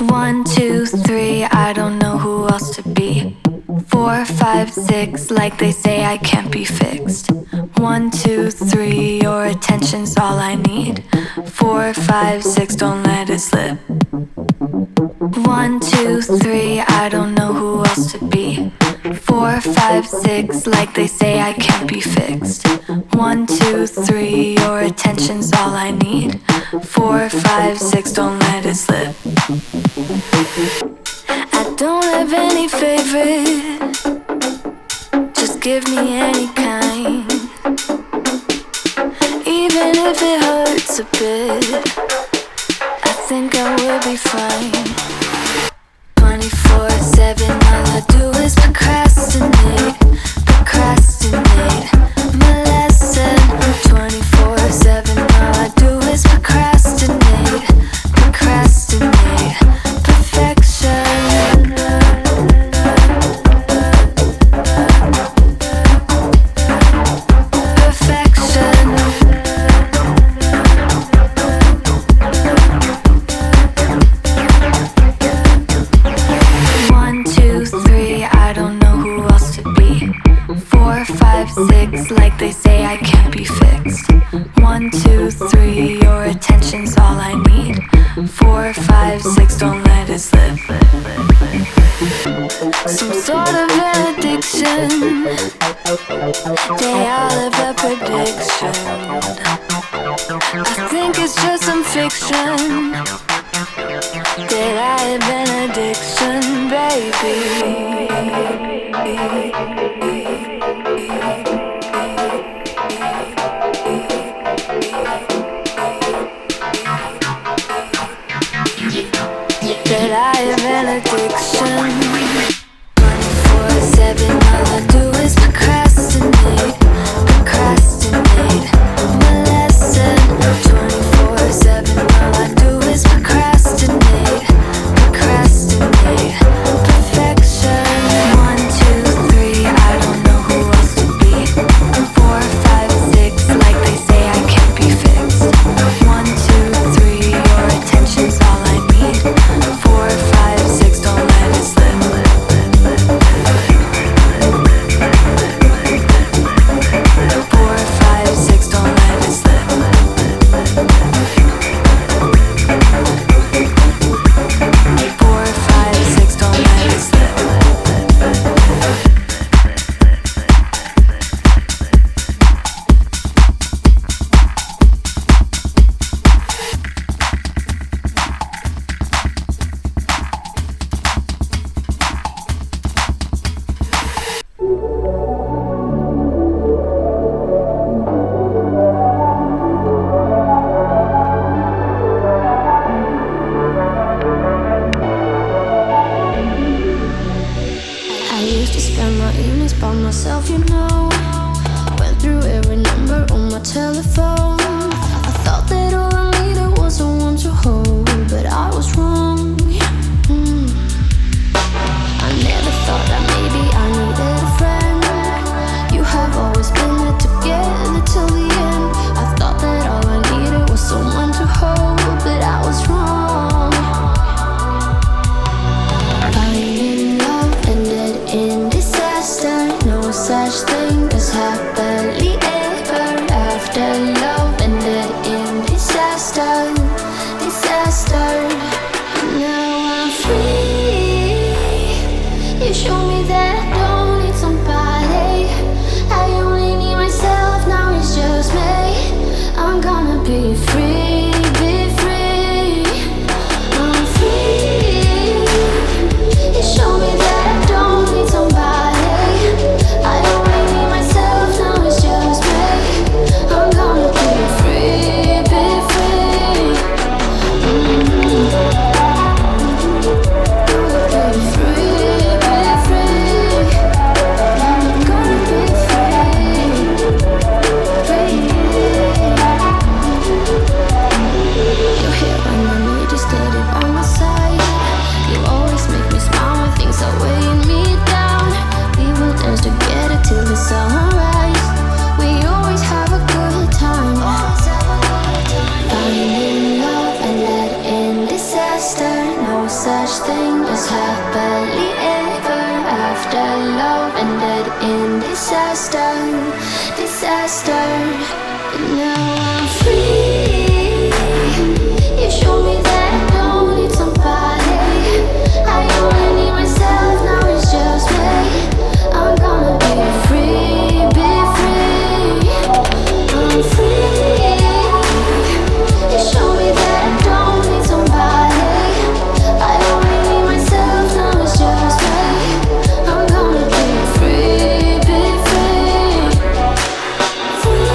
1, 2, 3, I don't know who else to be. 4, 5, 6, like they say I can't be fixed. 1, 2, 3, your attention's all I need. 4, 5, 6, don't let it slip. 1, 2, 3, I don't know who else to be. 4, 5, 6, like they say I can't be fixed. 1, 2, 3, your attention's all I need. 4, 5, 6, don't let it slip. I don't have any favorite, just give me any kind. Even if it hurts a bit, I think I will be fine. 24/7, all I do is procrastinate, procrastinate. My lesson. 24/7, all I do is procrastinate, procrastinate. Perfection. Perfection. 1, 2, 3, I don't know who else to be. 4, 5, 6, like they say I can't be fixed. 1, 2, 3, your attention's all I need. 4, 5, 6, don't let it slip. Some sort of an addiction, they all have a prediction. I think it's just some fiction, that I have an addiction, baby. That I have an addiction. 24/7, all I do is procrastinate, procrastinate. My lesson. 24/7, all I do is procrastinate, procrastinate. Perfection. 1, 2, 3, I don't know who else to be. 4, 5, 6, like they say I can't be fixed. 1, 2, 3, your attention's all I need. 4, 5, 6, don't let it slip. 4, 5, 6, don't let it slip. 4, 5, 6, don't let it slip. I used to spend my evenings by myself, you know. Went through every number on my telephone. I thought that all I needed was someone to hold, but I was wrong. I never thought that maybe I needed a friend. You have always been there together till the end. I thought that all I needed was someone to hold, but I was wrong. Finding love ended in disaster. No such thing as happily ever after. Love ended in disaster, disaster. Now I'm free. You show me that I don't need somebody. I only need myself, now it's just me. I'm gonna be free, be free. I'm free. You show me that I don't need somebody. I only need myself, now it's just me. I'm gonna be free, be free. Be free, be free. such thing as happily ever after. Love ended in disaster, disaster. But now I'm free. You show me that I don't need somebody. I only need myself, now it's just me. I'm gonna be free, be free. I'm free. You show me that I don't need somebody. I only need myself, now it's just me. I'm gonna be free, be free. Free.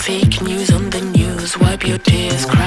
Fake news on the news, wipe your tears, cry.